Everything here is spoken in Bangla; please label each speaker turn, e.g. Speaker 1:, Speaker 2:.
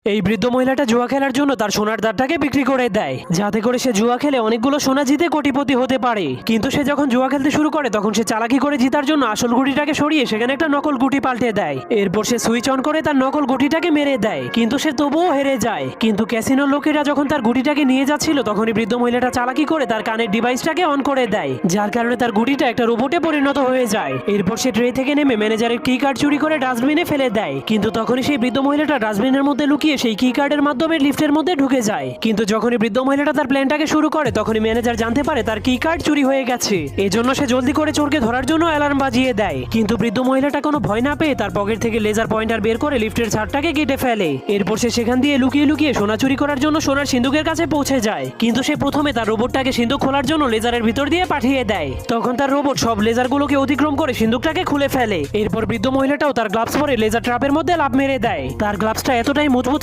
Speaker 1: এই বৃদ্ধ মহিলাটা জুয়া খেলার জন্য তার সোনার দাঁতটাকে বিক্রি করে দেয়, যাতে করে সে জুয়া খেলে অনেকগুলো সোনা জিতে কোটিপতি হতে পারে। কিন্তু সে যখন জুয়া খেলতে শুরু করে তখন সে চালাকি করে জিতার জন্য আসল গুটিটাকে সরিয়ে সেখানে একটা নকল গুটি পাল্টে দেয়। এরপর সে সুইচ অন করে তার নকল গুটিটাকে মেরে দেয়, কিন্তু সে তবুও হেরে যায়। কিন্তু ক্যাসিনোর লোকেরা যখন তার গুটিটাকে নিয়ে যাচ্ছিল তখনই বৃদ্ধ মহিলাটা চালাকি করে তার কানের ডিভাইসটাকে অন করে দেয়, যার কারণে তার গুটিটা একটা রোবটে পরিণত হয়ে যায়। এরপর সে ট্রে থেকে নেমে ম্যানেজারের কি কার্ড চুরি করে ডাস্টবিনে ফেলে দেয়, কিন্তু তখনই সেই বৃদ্ধ মহিলাটা ডাস্টবিনের মধ্যে লুকিয়ে সেই কি কার্ডের মাধ্যমে লিফটের মধ্যে ঢুকে যায়। কিন্তু যখনই বৃদ্ধ মহিলাটা তার প্ল্যানটাকে শুরু করে তখনই ম্যানেজার জানতে পারে তার কি কার্ড চুরি হয়ে গেছে। এজন্য সে জলদি করে চোরকে ধরার জন্য অ্যালার্ম বাজিয়ে দেয়। কিন্তু বৃদ্ধ মহিলাটা কোনো ভয় না পেয়ে তার পকেট থেকে লেজার পয়েন্টার বের করে লিফটের ছাদটাকে কেটে ফেলে। এরপর সে সেখান দিয়ে লুকিয়ে লুকিয়ে সোনা চুরি করার জন্য সোনার সিন্ধুকের কাছে পৌঁছে যায়। কিন্তু সে প্রথমে তার রোবটটাকে সিন্ধুক খোলার জন্য লেজারের ভিতর দিয়ে পাঠিয়ে দেয়। তখন তার রোবট সব লেজারগুলোকে অতিক্রম করে সিন্ধুকটাকে খুলে ফেলে। এরপর বৃদ্ধ মহিলাটাও তার গ্লাভস পরে লেজার ট্র্যাপের মধ্যে লাফ মেরে দেয়। তার গ্লাভসটা এতটাই মজবুত